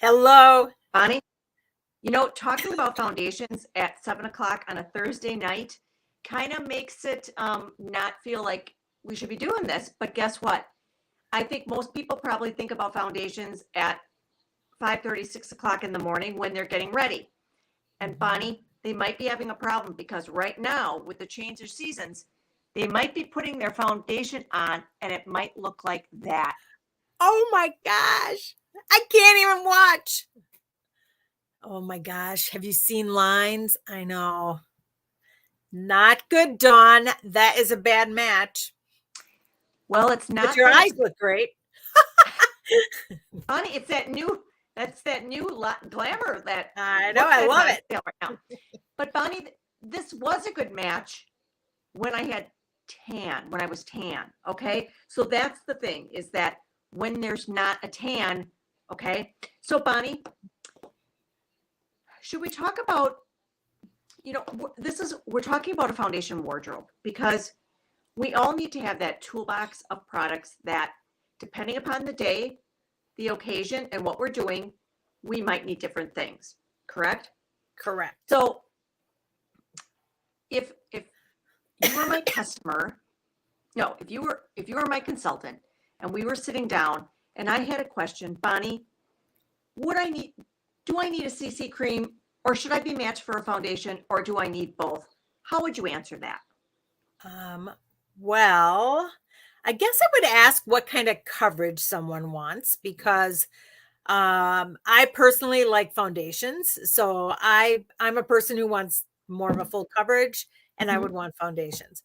Hello. Bonnie, talking about foundations at 7 o'clock on a Thursday night kind of makes it not feel like we should be doing this. But guess what? I think most people probably think about foundations at 5:30, 6 o'clock in the morning when they're getting ready. And Bonnie, they might be having a problem because right now, with the change of seasons, they might be putting their foundation on and it might look like that. Oh my gosh. I can't even watch. Oh my gosh. Have you seen lines? I know. Not good, Dawn. That is a bad match. Well, it's not. But your eyes look great. Bonnie, that's that new glamour that I know. I love it. Right now. But Bonnie, this was a good match when I was tan. Okay. So that's the thing, is that when there's not a tan. Okay. So Bonnie, should we talk about, we're talking about a foundation wardrobe because we all need to have that toolbox of products that, depending upon the day, the occasion, and what we're doing, we might need different things. Correct? Correct. So if you were my customer, no, if you were my consultant and we were sitting down and I had a question, Bonnie, do I need a CC cream, or should I be matched for a foundation, or do I need both? How would you answer that? Well, I guess I would ask what kind of coverage someone wants, because I personally like foundations. So I'm a person who wants more of a full coverage, and I would want foundations.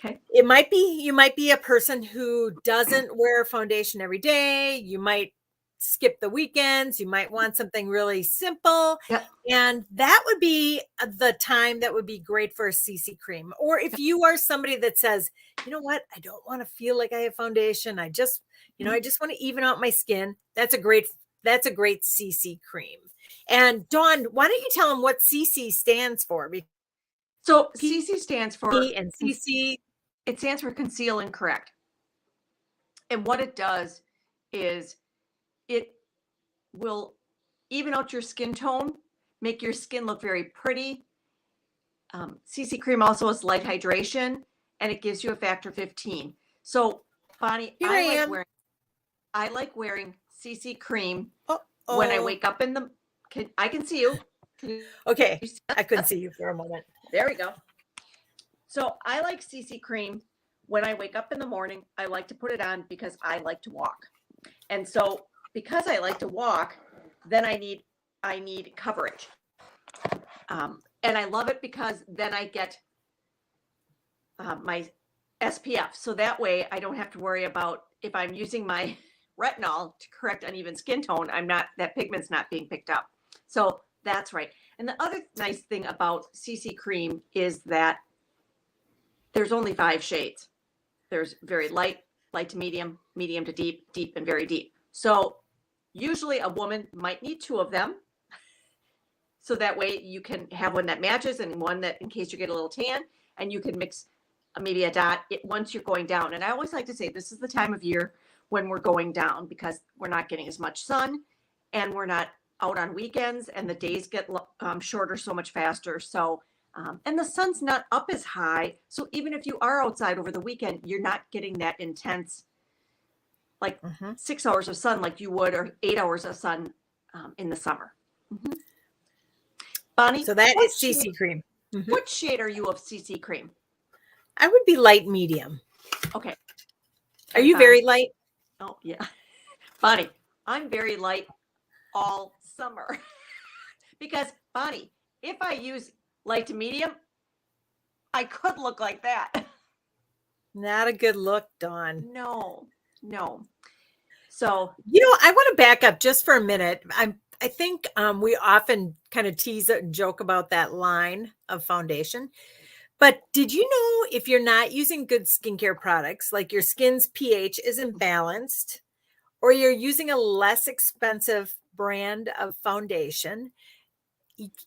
Okay. You might be a person who doesn't wear foundation every day. You might skip the weekends. You might want something really simple. Yep. And that would be the time that would be great for a CC cream. Or if you are somebody that says, you know what, I don't want to feel like I have foundation. I just want to even out my skin. That's a great CC cream. And Dawn, why don't you tell them what CC stands for? So CC stands for and CC. It stands for conceal and correct. And what it does is it will even out your skin tone, make your skin look very pretty. CC cream also is light hydration, and it gives you a factor 15. So Bonnie, I like wearing CC cream when I wake up I can see you. Okay. I couldn't see you for a moment. There we go. So I like CC cream when I wake up in the morning. I like to put it on because I like to walk. And so because I like to walk, then I need coverage. And I love it because then I get my SPF. So that way I don't have to worry about, if I'm using my retinol to correct uneven skin tone, that pigment's not being picked up. So that's right. And the other nice thing about CC cream is that there's only 5 shades. There's very light to medium, medium to deep, deep, and very deep. So usually a woman might need 2 of them. So that way you can have one that matches and one that, in case you get a little tan, and you can mix maybe a dot once you're going down. And I always like to say this is the time of year when we're going down, because we're not getting as much sun and we're not out on weekends, and the days get shorter so much faster. So and the sun's not up as high. So even if you are outside over the weekend, you're not getting that intense, like 6 hours of sun like you would, or 8 hours of sun in the summer. Bonnie, so that is CC cream. What shade are you of CC cream? I would be light medium. Okay. Are you very light? Oh, yeah. Bonnie, I'm very light all summer. Because, Bonnie, if I use light to medium, I could look like that. Not a good look, Dawn. No. So, I want to back up just for a minute. I think we often kind of tease and joke about that line of foundation. But did you know, if you're not using good skincare products, like your skin's pH isn't balanced, or you're using a less expensive brand of foundation,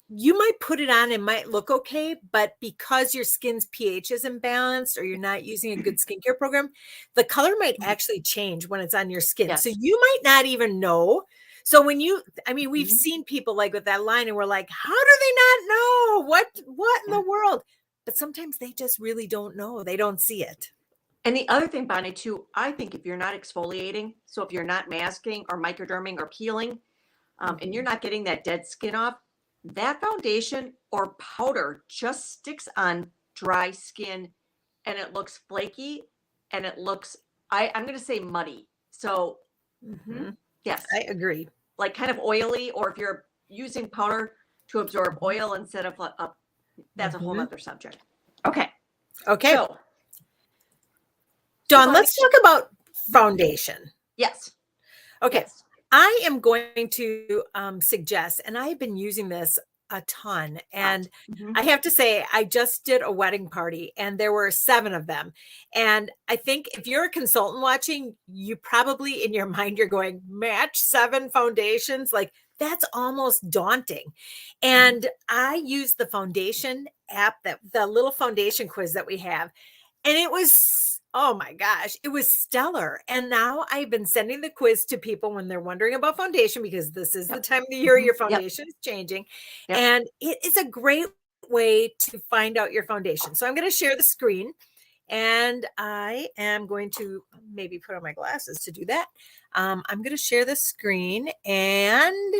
you might put it on and might look okay, but because your skin's pH isn't balanced, or you're not using a good skincare program, the color might actually change when it's on your skin. Yes. So you might not even know. So when we've Mhm. seen people like with that line and we're like, how do they not know? What in the world? But sometimes they just really don't know. They don't see it. And the other thing, Bonnie, too, I think if you're not exfoliating, so if you're not masking or microderming or peeling, and you're not getting that dead skin off, that foundation or powder just sticks on dry skin and it looks flaky and it looks, I'm going to say muddy. So, Mhm. yes, I agree. like kind of oily, or if you're using powder to absorb oil instead of that's a whole Mhm. nother subject. Okay. Okay. So, Dawn, Bonnie, let's talk about foundation. yes. Okay. Yes. I am going to suggest, and I've been using this a ton. And Mhm. I have to say, I just did a wedding party and there were 7 of them. And I think if you're a consultant watching, you probably in your mind, you're going, match 7 foundations. Like that's almost daunting. And I use the foundation app, that the little foundation quiz that we have. And it was, oh my gosh, it was stellar. And now I've been sending the quiz to people when they're wondering about foundation, because this is the Yep. time of the year your Yep. foundation is changing. Yep. And it is a great way to find out your foundation. So I'm going to share the screen and I am going to maybe put on my glasses to do that. I'm going to share the screen and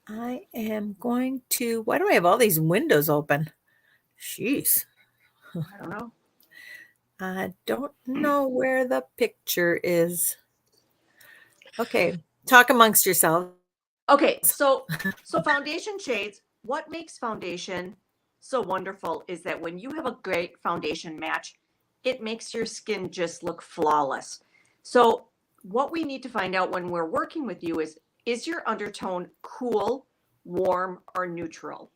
I am going to, why do I have all these windows open? Jeez. I don't know. I don't know where the picture is. Okay, talk amongst yourselves. Okay, so foundation shades, what makes foundation so wonderful is that when you have a great foundation match, it makes your skin just look flawless. So what we need to find out when we're working with you is your undertone cool, warm, or neutral?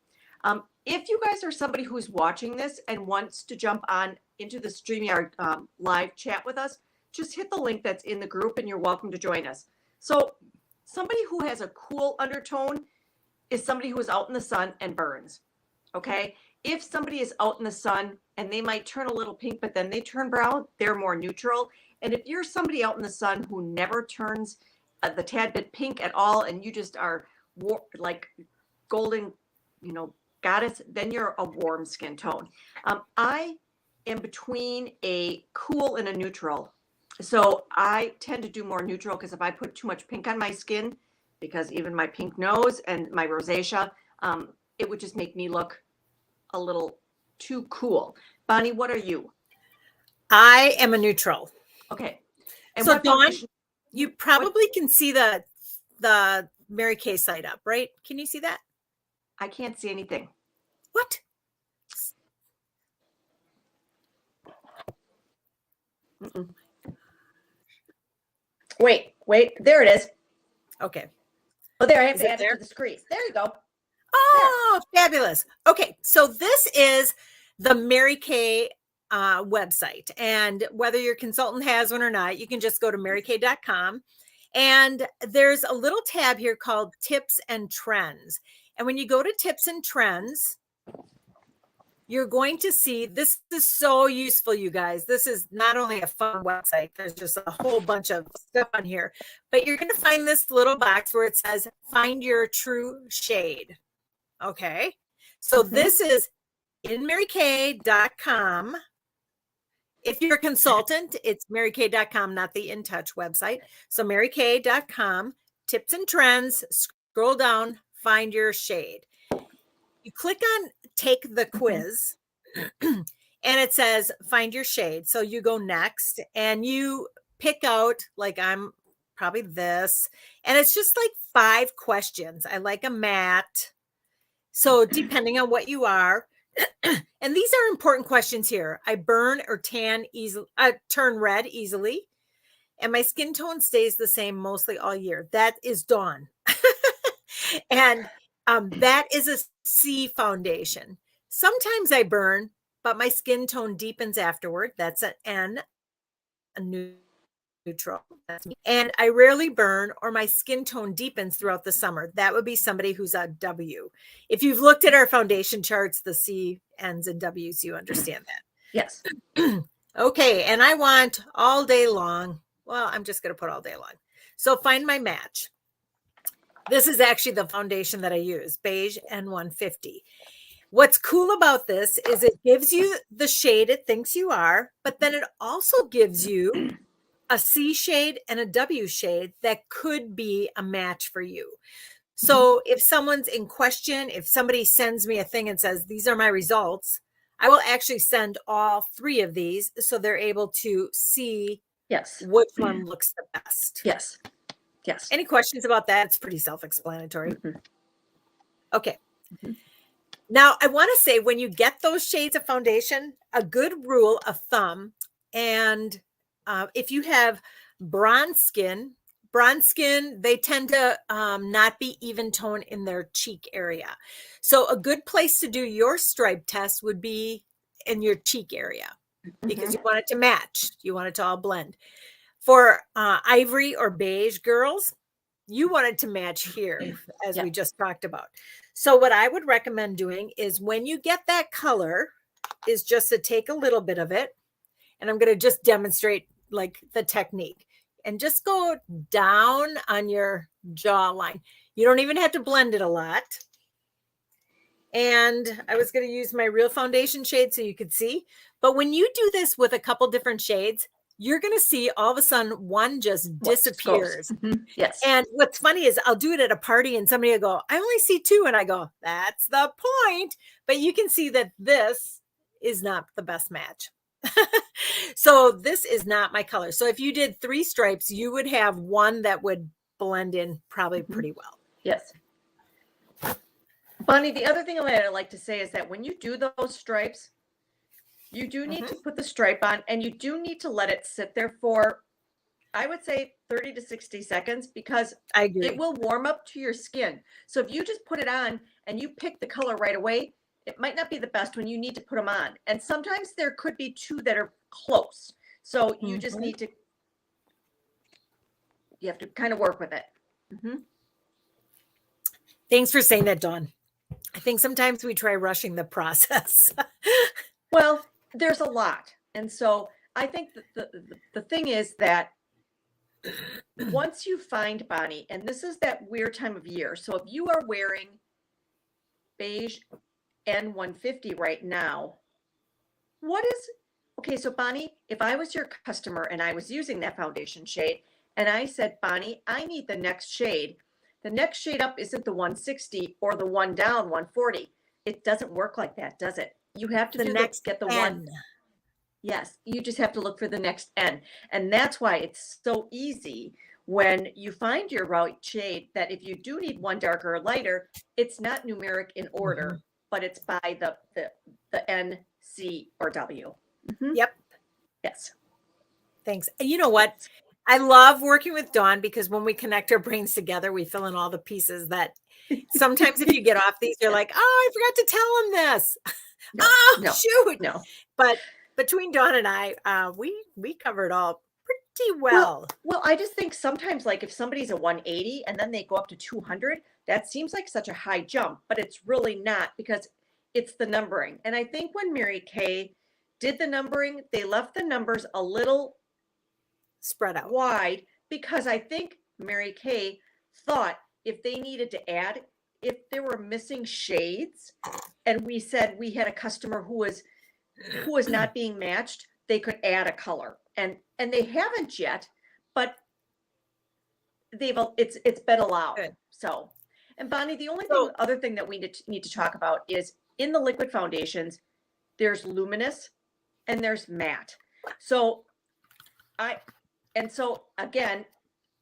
If you guys are somebody who's watching this and wants to jump on into the StreamYard live chat with us, just hit the link that's in the group and you're welcome to join us. So somebody who has a cool undertone is somebody who is out in the sun and burns. Okay. If somebody is out in the sun and they might turn a little pink, but then they turn brown, they're more neutral. And if you're somebody out in the sun who never turns the tad bit pink at all, and you just are like golden, goddess, then you're a warm skin tone. I am between a cool and a neutral. So I tend to do more neutral because if I put too much pink on my skin, because even my pink nose and my rosacea, it would just make me look a little too cool. Bonnie, what are you? I am a neutral. Okay. And So what Dawn, foundation? you probably can see the Mary Kay site up, right? Can you see that? I can't see anything. What? Mm-mm. Wait. There it is. Okay. Oh, there, I have Is to it add it there? to the screen. There you go. Oh, fabulous. Okay, so this is the Mary Kay website. And whether your consultant has one or not, you can just go to marykay.com. And there's a little tab here called Tips and Trends. And when you go to Tips and Trends, you're going to see, this is so useful, you guys. This is not only a fun website, there's just a whole bunch of stuff on here, but you're going to find this little box where it says, find your true shade. Okay. So this is in marykay.com. If you're a consultant, it's marykay.com, not the In Touch website. So marykay.com, tips and trends, scroll down, find your shade. You click on take the quiz and it says find your shade. So you go next and you pick out, like I'm probably this, and it's just like 5 questions. I like a matte. So depending on what you are, and these are important questions here. I burn or tan easily, turn red easily, and my skin tone stays the same mostly all year. That is Dawn. And that is a C foundation. Sometimes I burn, but my skin tone deepens afterward. That's an N, a neutral. And I rarely burn or my skin tone deepens throughout the summer. That would be somebody who's a W. If you've looked at our foundation charts, the C, N's, and W's, you understand that. Yes. Okay, and I want all day long. Well, I'm just going to put all day long. So find my match. This is actually the foundation that I use, beige N150. What's cool about this is it gives you the shade it thinks you are, but then it also gives you a C shade and a W shade that could be a match for you. So if someone's in question, if somebody sends me a thing and says, these are my results, I will actually send all three of these so they're able to see Yes. which one looks the best. Yes. Yes. Any questions about that? It's pretty self-explanatory. Okay. Now, I want to say when you get those shades of foundation, a good rule of thumb, and if you have bronze skin, they tend to not be even tone in their cheek area. So a good place to do your stripe test would be in your cheek area because you want it to match. You want it to all blend. For ivory or beige girls, you want it to match here, as we just talked about. So what I would recommend doing is when you get that color is just to take a little bit of it, and I'm going to just demonstrate like the technique, and just go down on your jawline. You don't even have to blend it a lot. And I was going to use my real foundation shade so you could see, but when you do this with a couple different shades, you're going to see all of a sudden one just disappears. Yes. And what's funny is I'll do it at a party and somebody will go, I only see two. And I go, that's the point. But you can see that this is not the best match. So this is not my color. So if you did 3 stripes, you would have one that would blend in probably pretty well. Yes. Bonnie, the other thing that I like to say is that when you do those stripes, you do need to put the stripe on, and you do need to let it sit there for, I would say, 30 to 60 seconds, because I agree. it will warm up to your skin. So if you just put it on and you pick the color right away, it might not be the best when you need to put them on. And sometimes there could be 2 that are close. So you just need to, you have to kind of work with it. Thanks for saying that, Dawn. I think sometimes we try rushing the process. Well, there's a lot. And so I think that the thing is that once you find, Bonnie, and this is that weird time of year. So if you are wearing beige N150 right now, okay, so Bonnie, if I was your customer and I was using that foundation shade and I said, Bonnie, I need the next shade. The next shade up isn't the 160 or the one down 140. It doesn't work like that, does it? You have to get the one. Yes, you just have to look for the next N. And that's why it's so easy when you find your right shade, that if you do need one darker or lighter, it's not numeric in order, but it's by the N, C, or W. Yep. Yes. Thanks. And you know what? I love working with Dawn because when we connect our brains together, we fill in all the pieces that sometimes if you get off these, you're like, oh, I forgot to tell him this. Shoot. No. But between Dawn and I, we covered all pretty well. Well, I just think sometimes, like if somebody's a 180 and then they go up to 200, that seems like such a high jump, but it's really not, because it's the numbering. And I think when Mary Kay did the numbering, they left the numbers a little spread out wide, because I think Mary Kay thought if they needed to add, if there were missing shades, and we said we had a customer who was not being matched, they could add a color, and they haven't yet, but it's been allowed. Good. So, and Bonnie, the only other thing that we need to talk about is in the liquid foundations, there's luminous and there's matte. So so again,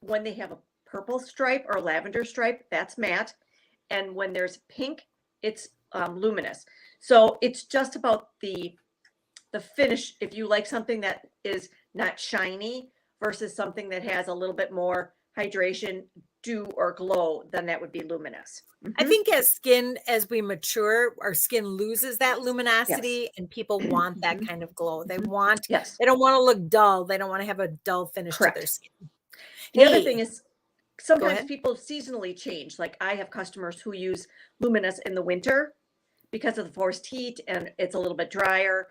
when they have a purple stripe or lavender stripe, that's matte. And when there's pink, it's luminous. So it's just about the finish. If you like something that is not shiny versus something that has a little bit more hydration, dew, or glow, then that would be luminous. I think as we mature, our skin loses that luminosity, and people want that kind of glow. They don't want to look dull. They don't want to have a dull finish to their skin. The other thing is sometimes people seasonally change. Like I have customers who use luminous in the winter because of the forced heat and it's a little bit drier.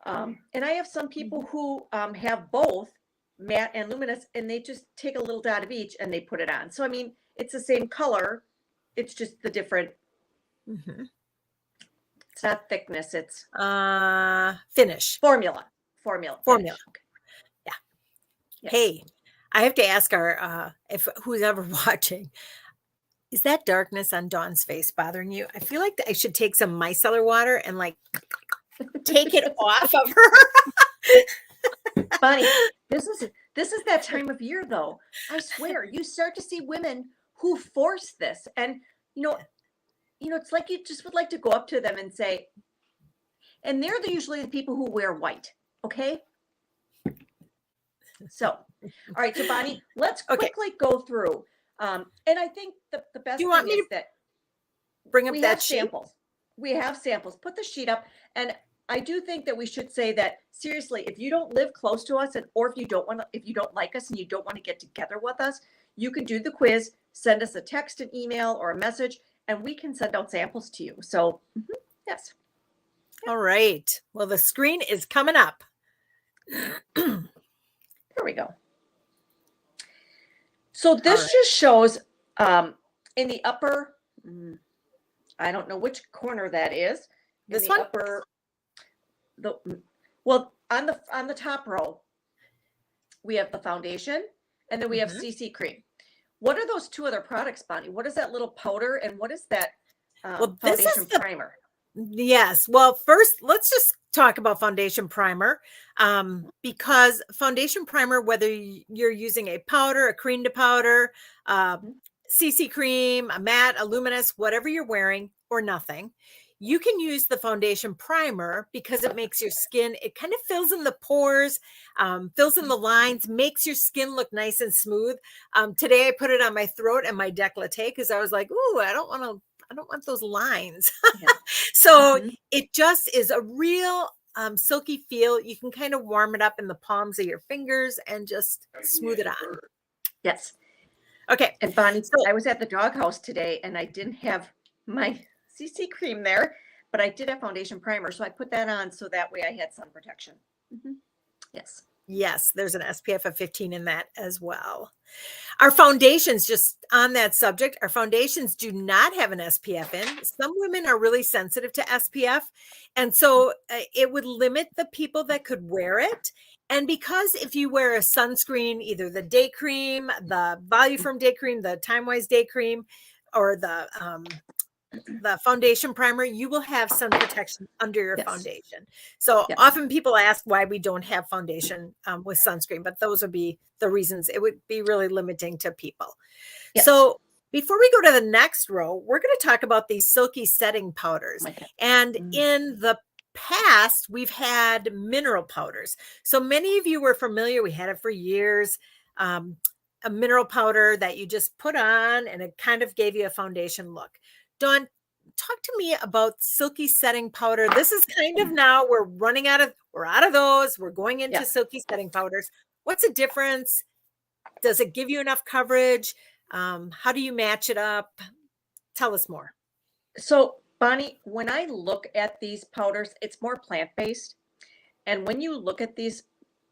And I have some people who have both matte and luminous, and they just take a little dot of each and they put it on. So, I mean, it's the same color. It's just the different, Mm-hmm. it's not thickness, it's Finish. formula. Formula. Finish. Okay. Yeah. Yes. Hey, I have to ask our if who's ever watching, is that darkness on Dawn's face bothering you? I feel like I should take some micellar water and like take it off of her. Bonnie, this is that time of year though. I swear, you start to see women who force this, and it's like you just would like to go up to them and say, and they're usually the people who wear white. Okay. So, all right. So Bonnie, let's quickly go through. And I think the best thing is that bring up we that have sheet? samples. We have samples. Put the sheet up. And I do think that we should say that seriously, if you don't live close to us, or if you don't like us and you don't want to get together with us, you can do the quiz, send us a text, an email, or a message, and we can send out samples to you. So yes. All right. Well, the screen is coming up. Here we go. So this just shows in the upper, I don't know which corner that is. This one? Upper, on the top row, we have the foundation, and then we have CC cream. What are those two other products, Bonnie? What is that little powder, and what is that foundation primer? Yes. Well, first, let's just talk about foundation primer, because foundation primer, whether you're using a powder, a cream to powder, CC cream, a matte, a luminous, whatever you're wearing, or nothing, you can use the foundation primer because it makes your skin, it kind of fills in the pores, fills in the lines, makes your skin look nice and smooth. Today I put it on my throat and my décolleté because I was like, ooh, I don't want those lines. Yeah. So it just is a real silky feel. You can kind of warm it up in the palms of your fingers and just smooth it on. Yes. Okay. And Bonnie, I was at the doghouse today and I didn't have my CC cream there, but I did have foundation primer. So I put that on so that way I had sun protection. Yes. Yes, there's an SPF of 15 in that as well. Our foundations, just on that subject, our foundations do not have an SPF in. Some women are really sensitive to SPF. And so it would limit the people that could wear it. And because if you wear a sunscreen, either the day cream, the Voluform day cream, the Timewise day cream, or the foundation primer, you will have sun protection under your foundation. So often people ask why we don't have foundation with sunscreen, but those would be the reasons. It would be really limiting to people. So before we go to the next row, we're going to talk about these silky setting powders. And in the past, we've had mineral powders. So many of you were familiar. We had it for years. A mineral powder that you just put on and it kind of gave you a foundation look. Dawn, talk to me about silky setting powder. This is kind of now we're out of those. We're going into silky setting powders. What's the difference? Does it give you enough coverage? How do you match it up? Tell us more. So Bonnie, when I look at these powders, it's more plant-based. And when you look at these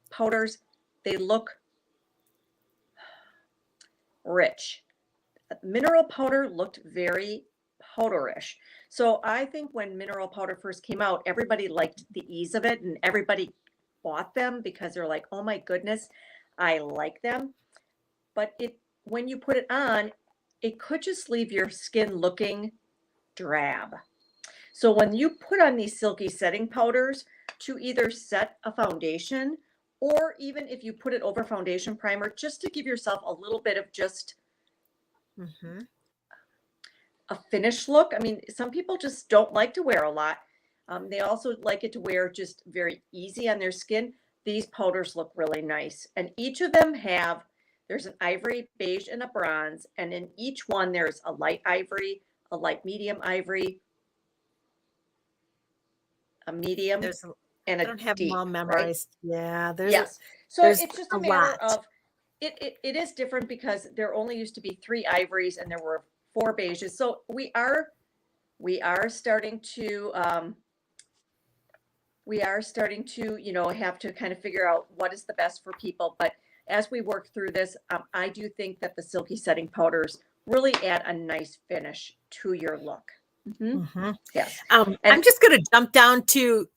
powders, they look rich. Mineral powder looked very powderish. So I think when mineral powder first came out, everybody liked the ease of it and everybody bought them because they're like, oh my goodness, I like them. But when you put it on, it could just leave your skin looking drab. So when you put on these silky setting powders to either set a foundation, or even if you put it over foundation primer, just to give yourself a little bit of just a finished look. I mean, some people just don't like to wear a lot. They also like it to wear just very easy on their skin. These powders look really nice. And each of them there's an ivory, beige, and a bronze. And in each one, there's a light ivory, a light medium ivory, a medium, and a I don't have deep, them all memorized. Right? Yeah. So it's just a matter of, it is different because there only used to be 3 ivories and there were 4 beiges. So we are starting to we are starting to, have to kind of figure out what is the best for people. But as we work through this, I do think that the silky setting powders really add a nice finish to your look. Mhm. Yes. I'm And just gonna jump down to,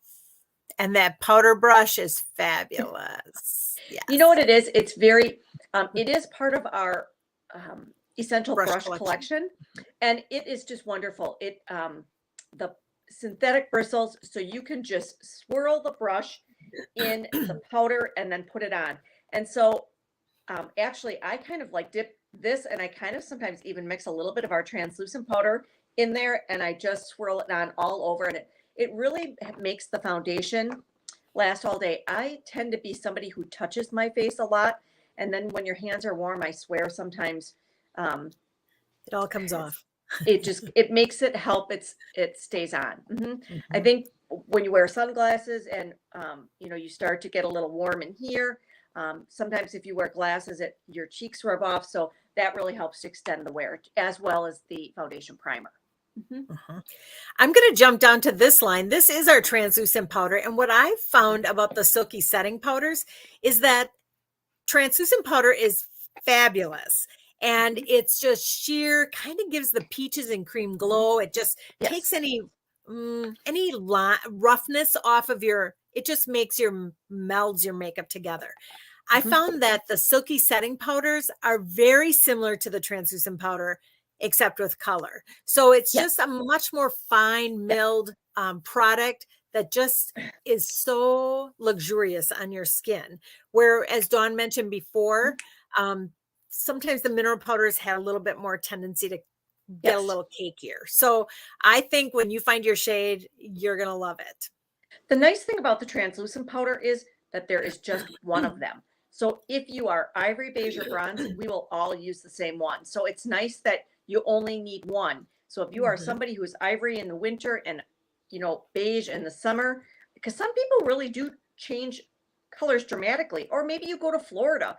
and that powder brush is fabulous. you know what Yes. it is? It's very, it is part of our essential Brush brush collection. collection, and it is just wonderful. The synthetic bristles, so you can just swirl the brush in the powder and then put it on. And so, actually, I kind of like dip this, and I kind of sometimes even mix a little bit of our translucent powder in there, and I just swirl it on all over, and it really makes the foundation last all day. I tend to be somebody who touches my face a lot, and then when your hands are warm, I swear sometimes um, It all comes off. it makes it help. It stays on. I Mhm. think when you wear sunglasses and you start to get a little warm in here. Sometimes if you wear glasses, your cheeks rub off, so that really helps to extend the wear as well as the foundation primer. Mhm. Mhm. I'm going to jump down to this line. This is our translucent powder. And what I found about the silky setting powders is that translucent powder is fabulous. And Mhm. it's just sheer, kind of gives the peaches and cream glow. It just takes Yes. roughness off of it just makes melds your makeup together. I Mhm. found that the silky setting powders are very similar to the translucent powder, except with color. So it's Yes. just a much more fine Yes. milled product that just is so luxurious on your skin. Where, as Dawn mentioned before, um, sometimes the mineral powders had a little bit more tendency to get a Yes. little cakier. So I think when you find your shade, you're going to love it. The nice thing about the translucent powder is that there is just one of them. So if you are ivory, beige, or bronze, we will all use the same one. So it's nice that you only need one. So if you are Mhm. somebody who is ivory in the winter and beige in the summer, because some people really do change colors dramatically, or maybe you go to Florida.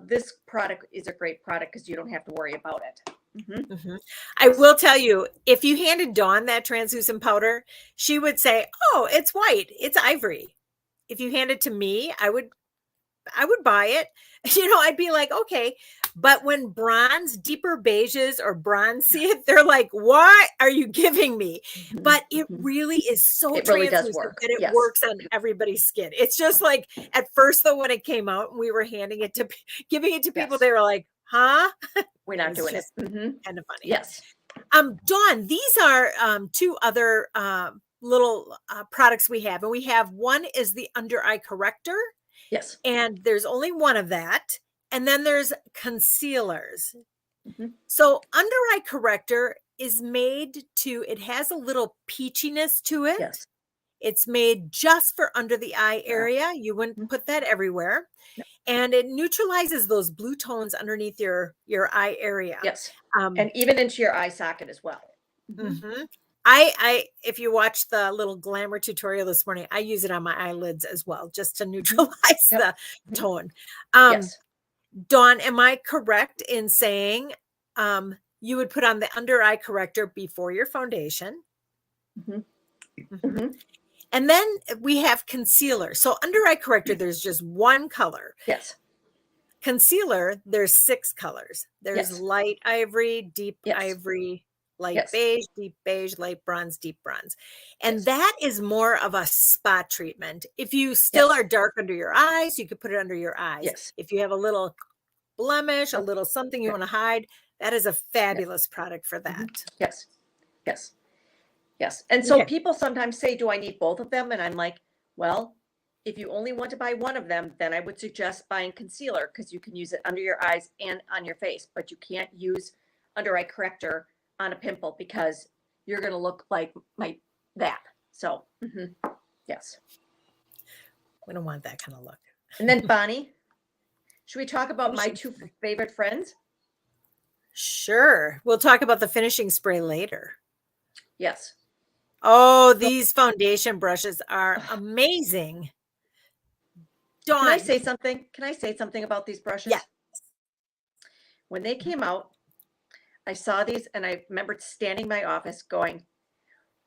This product is a great product because you don't have to worry about it. Mhm. I Yes. will tell you, if you handed Dawn that translucent powder, she would say, "Oh, it's white. It's ivory." If you hand it to me, I would buy it. I'd be like, "Okay." But when deeper beiges or bronze see it, they're like, "What are you giving me?" Mhm, But it mhm. really is so It really does translucent work. that it Yes. works on everybody's skin. It's just like at first though when it came out and we were giving it to people, Yes. they were like, "Huh?" We're It not was doing it. just kind of funny. Yes. Dawn, these are two other little products we have. And we have one is the under eye corrector, Yes. and there's only one of that. And then there's concealers. Mhm. So under eye corrector is it has a little peachiness to it. Yes. It's made just for under the eye Yeah. area. You wouldn't Mhm. put that everywhere. No. And it neutralizes those blue tones underneath your eye area. Yes. Um, And even into your eye socket as well. Mhm. mhm. If you watch the little glamour tutorial this morning, I use it on my eyelids as well, just to Mhm. neutralize Yep. the Mhm. tone. Um, Yes. Dawn, am I correct in saying you would put on the under eye corrector before your foundation? Mhm. Mhm. Mhm. And then we have concealer. So under eye corrector, there's just one color. Yes. Concealer, there's 6 colors. There's Yes. light ivory, deep Yes. ivory, light Yes. beige, light bronze, deep bronze. And Yes. that is more of a spot treatment. If you still Yes. are dark under your eyes, you could put it under your eyes. Yes. If you have a little blemish, a Yep. little something you Yep. want to hide, that is a Yes. fabulous product for Mhm. that. Yes. Yes. Yes. And so Okay. people sometimes say, "Do I need both of them?" And I'm like, "Well, if you only want to buy one of them, then I would suggest buying concealer because you can use it under your eyes and on your face, but you can't use under eye corrector on a pimple because you're going to look like that." So, yes. We don't want that kind of look. And then Bonnie, should we talk about my Finishing two spray. favorite friends? Sure. We'll talk about the finishing spray later. Yes. Oh, So, these foundation brushes are ugh, amazing. can I Dawn. say something? Can I say something about these Yeah. brushes? When they came out, I saw these and I remembered standing in my office going,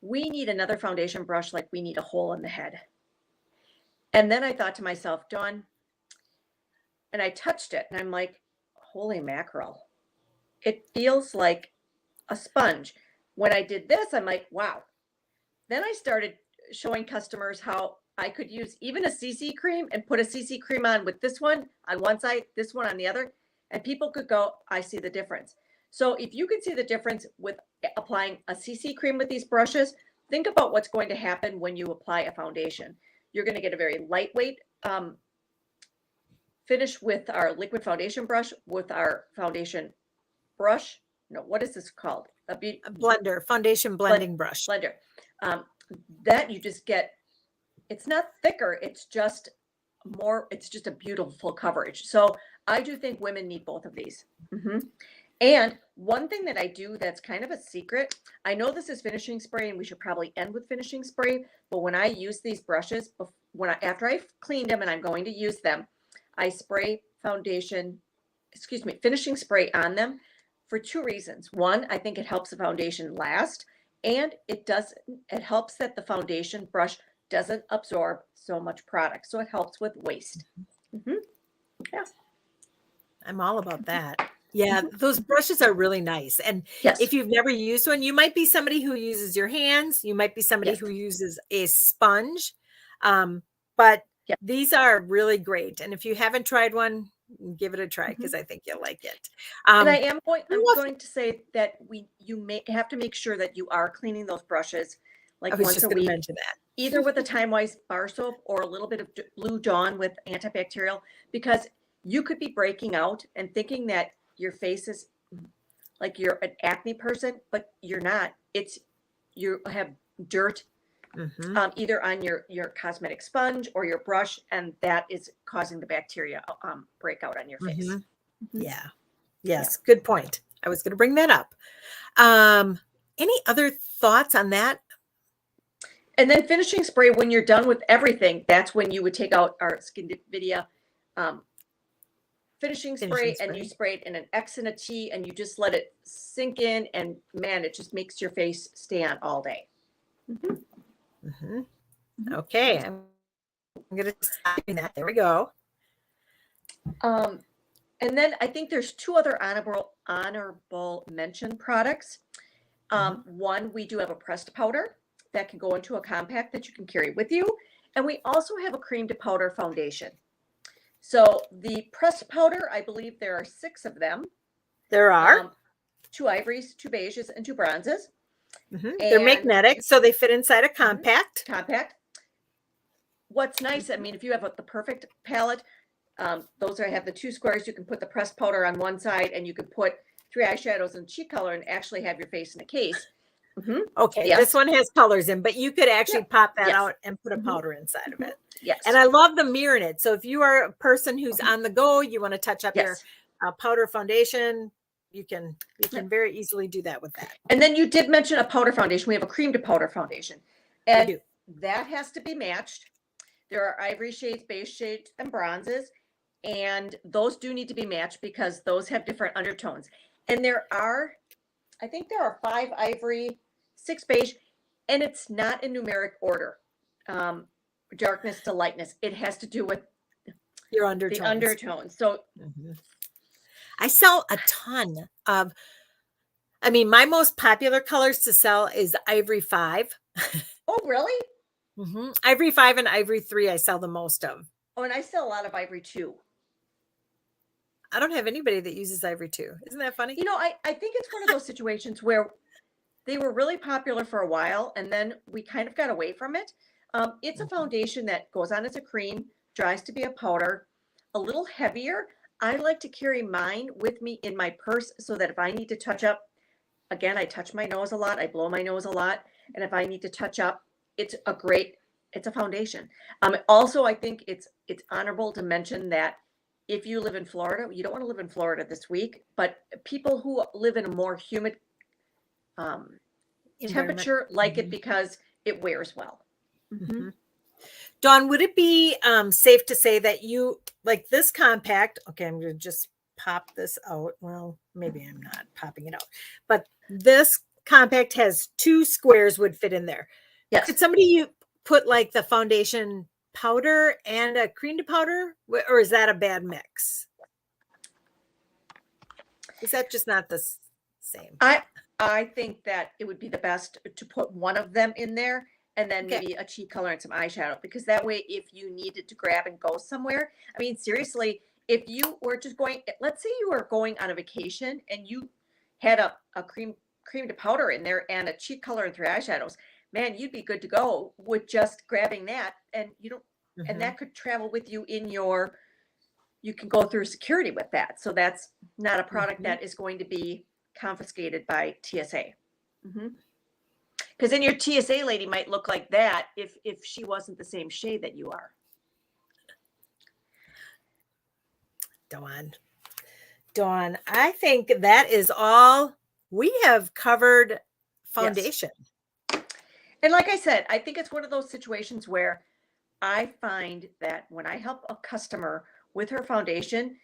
we need another foundation brush like we need a hole in the head. And then I thought to myself, Dawn, and I touched it and I'm like, holy mackerel. It feels like a sponge. When I did this, I'm like, wow. Then I started showing customers how I could use even a CC cream and put a CC cream on with this one on one side, this one on the other, and people could go, I see the difference. So if you can see the difference with applying a CC cream with these brushes, think about what's going to happen when you apply a foundation. You're going to get a very lightweight finish with our liquid foundation brush, with our foundation brush. No, what is this called? A blender, foundation blending brush. Blender. That you just get, it's not thicker, it's just more, it's just a beautiful coverage. So I do think women need both of these. And one thing that I do that's kind of a secret, I know this is finishing spray and we should probably end with finishing spray, but when I use these brushes, after I've cleaned them and I'm going to use them, I spray finishing spray on them for two reasons. One, I think it helps the foundation last, and it helps that the foundation brush doesn't absorb so much product. So it helps with waste. Yeah. I'm all about that. Yeah, those brushes are really nice. And yes, if you've never used one, you might be somebody who uses your hands. You might be somebody who uses a sponge. But these are really great. And if you haven't tried one, give it a try because I think you'll like it. And I'm going to say that you may have to make sure that you are cleaning those brushes like once a week. Mention that. Either with a Time Wise bar soap or a little bit of Blue Dawn with antibacterial, because you could be breaking out and thinking that your face is like you're an acne person, but you're not. You have dirt either on your cosmetic sponge or your brush, and that is causing the bacteria breakout on your face. Yeah. Yes. Yeah. Good point. I was going to bring that up. Any other thoughts on that? And then finishing spray, when you're done with everything, that's when you would take out our Skinvidia finishing spray and you spray it in an X and a T and you just let it sink in, and man, it just makes your face stay on all day. Okay. I'm going to stop that. There we go. And then I think there's two other honorable mention products. One, we do have a pressed powder that can go into a compact that you can carry with you. And we also have a cream to powder foundation. So the pressed powder, I believe there are 6 of them. There are 2 ivories, 2 beiges, and 2 bronzes. They're magnetic, so they fit inside a compact. What's nice, I mean, if you have the perfect palette, those have the 2 squares. You can put the pressed powder on one side, and you can put 3 eyeshadows and cheek color, and actually have your face in a case. Okay, this one has colors in, but you could actually pop that out and put a powder inside of it. Yes, and I love the mirror in it. So if you are a person who's on the go, you want to touch up your powder foundation, you can very easily do that with that. And then you did mention a powder foundation. We have a cream to powder foundation, and that has to be matched. There are ivory shades, beige shades, and bronzes, and those do need to be matched because those have different undertones. And I think there are 5 ivory, 6 beige, and it's not in numeric order. Darkness to lightness. It has to do with your undertones. The undertones. So I sell a ton of, my most popular colors to sell is Ivory 5. Oh, really? Ivory 5 and Ivory 3 I sell the most of. Oh, and I sell a lot of Ivory 2. I don't have anybody that uses Ivory 2. Isn't that funny? I think it's one of those situations where they were really popular for a while, and then we kind of got away from it. It's a foundation that goes on as a cream, dries to be a powder, a little heavier. I like to carry mine with me in my purse so that if I need to touch up, again, I touch my nose a lot, I blow my nose a lot, and if I need to touch up, it's a foundation. Also, I think it's honorable to mention that if you live in Florida, you don't want to live in Florida this week, but people who live in a more humid temperature like it because it wears well. Dawn, would it be safe to say that you like this compact? Okay, I'm going to just pop this out. Well, maybe I'm not popping it out, but this compact has 2 squares would fit in there. Yes. Could somebody put like the foundation powder and a cream to powder, or is that a bad mix? Is that just not the same? I think that it would be the best to put one of them in there and then Okay. maybe a cheek color and some eyeshadow, because that way, if you needed to grab and go somewhere, I mean, seriously, if you were just going, let's say you were going on a vacation and you had a cream to powder in there and a cheek color and 3 eyeshadows, man, you'd be good to go with just grabbing that, and you don't, and Mhm. that could travel with you in your, you can go through security with that. So that's not a product Mhm. that is going to be confiscated by TSA. Because then your TSA lady might look like that if she wasn't the same shade that you are. Dawn. Dawn, I think that is all we have covered Yes. foundation. And like I said, I think it's one of those situations where I find that when I help a customer with her foundation,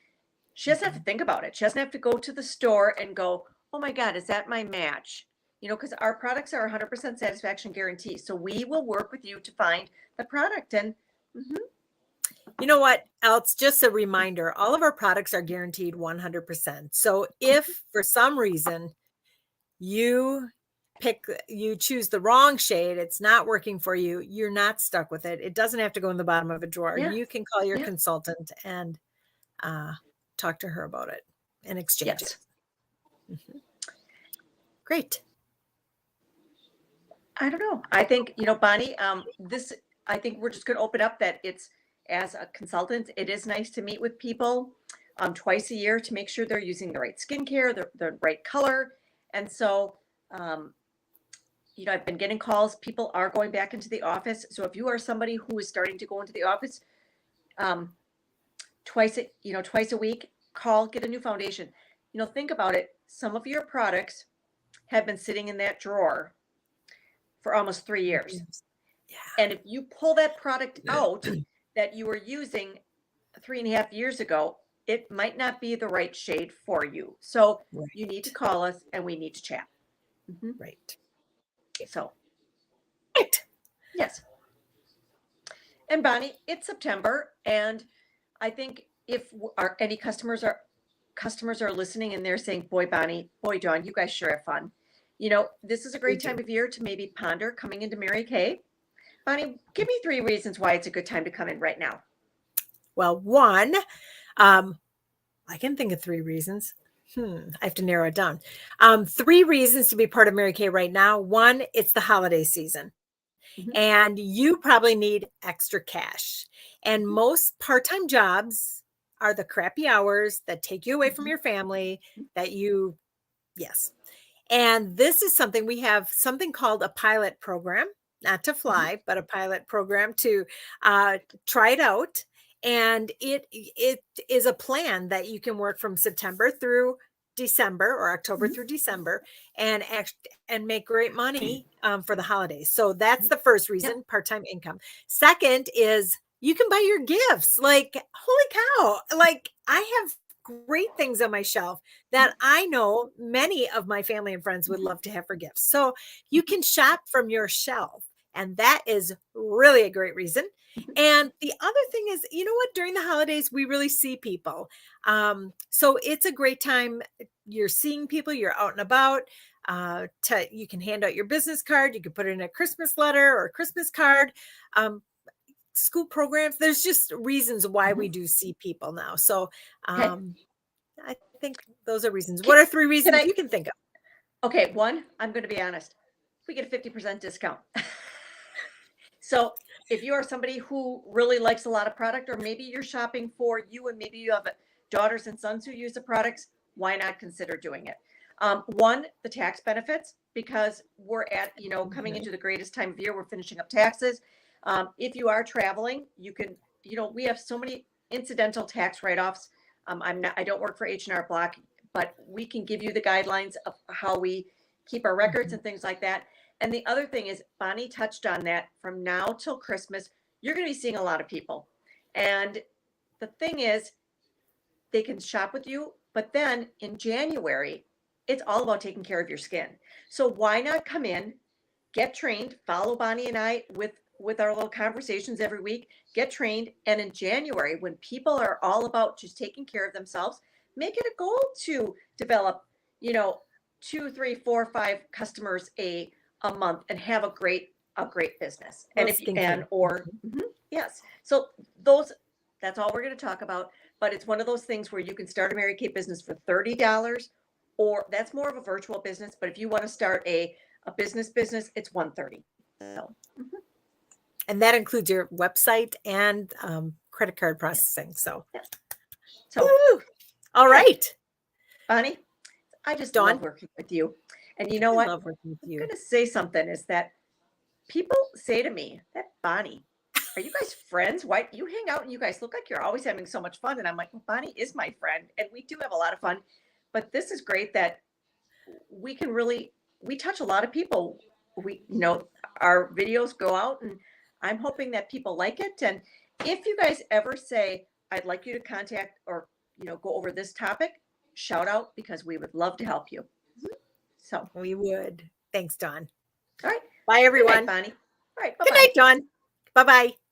she doesn't have to think about it. She doesn't have to go to the store and go, oh my God, is that my match? You know, because our products are 100% satisfaction guarantee. So we will work with you to find the product. And mhm, You know what else? Just a reminder, all of our products are guaranteed 100%. So if for some reason you you choose the wrong shade, it's not working for you, you're not stuck with it. It doesn't have to go in the bottom of a drawer. yeah, You can call your yeah, consultant and uh, talk to her about it and exchange it. yes. Mhm. Great. I don't know. I think, Bonnie, I think we're just going to open up that it's, as a consultant, it is nice to meet with people twice a year to make sure they're using the right skincare, the right color. And so, um, I've been getting calls. People are going back into the office. So if you are somebody who is starting to go into the office um, twice a week, call, get a new foundation. Think about it. Some of your products have been sitting in that drawer for almost 3 years. Mhm. And if you pull that product out that you were using 3.5 years ago, it might not be the right shade for you. So you need to Right. call us and we need to chat. Mhm. Right. So, Right. yes. And Bonnie, it's September, and I think if any customers are listening and they're saying, "Boy, Bonnie, boy, Dawn, you guys sure have fun." This is a We great time do. of year to maybe ponder coming into Mary Kay. Bonnie, give me 3 reasons why it's a good time to come in right now. Well, one, um, I can think of 3 reasons. I have to narrow it down. 3 reasons to be part of Mary Kay right now. One, it's the holiday season, Mhm, and you probably need extra cash. And mhm, most part-time jobs are the crappy hours that take you away from mhm, your family that you, yes. And this is something we have something called a pilot program, not to mhm, fly, but a pilot program to try it out. And it is a plan that you can work from September through December or October mhm, through December and make great money for the holidays. So that's the first yep, reason, part-time income. Second is you can buy your gifts. Like, holy cow, like I have great things on my shelf mhm, that I know many of my family and friends would mhm, love to have for gifts. So you mhm, can shop from your shelf. And that is really a great reason. mhm. And the other thing is, you know what? During the holidays, we really see people. So it's a great time. You're seeing people, you're out and about. You can hand out your business card. You can put it in a Christmas letter or a Christmas card. Um, School programs. There's just reasons why Mhm. we do see people now. So Okay. um, I think those are reasons. Can, What are 3 can reasons I? you can think of? Okay, one, I'm going to be honest. We get a 50% discount. So if you are somebody who really likes a lot of product, or maybe you're shopping for you and maybe you have daughters and sons who use the products, why not consider doing it? One, the tax benefits, because we're at, coming Mhm. into the greatest time of year, we're finishing up taxes. If you are traveling, you can, we have so many incidental tax write-offs. I don't work for H&R Block, but we can give you the guidelines of how we keep our records Mhm. and things like that. And the other thing is, Bonnie touched on that, from now till Christmas, you're going to be seeing a lot of people. And the thing is, they can shop with you, but then in January, it's all about taking care of your skin. So why not come in, get trained, follow Bonnie and I with with our little conversations every week, get trained. And in January, when people are all about just taking care of themselves, make it a goal to develop, you know, 2, 3, 4, 5 customers a month and have a great business. And Well, if you and skincare. or Mhm. yes. So those that's all we're going to talk about. But it's one of those things where you can start a Mary Kate business for $30, or that's more of a virtual business. But if you want to start a business, it's 130. So And that includes your website and credit card processing. So, yeah. So woo! All good. right. Bonnie, I just Dawn, love working with you. And you know I what? love working with I'm you. going to say something is that people say to me, that Bonnie, are you guys friends? Why you hang out and you guys look like you're always having so much fun? And I'm like, well, Bonnie is my friend and we do have a lot of fun. But this is great that we can really we touch a lot of people. We our videos go out and I'm hoping that people like it. And if you guys ever say, I'd like you to contact or go over this topic, shout out because we would love to help you. So, all We would. Thanks, Dawn. right. Bye, Good night, everyone. Bonnie. All right. Good Bye-bye. night, Dawn. Bye bye.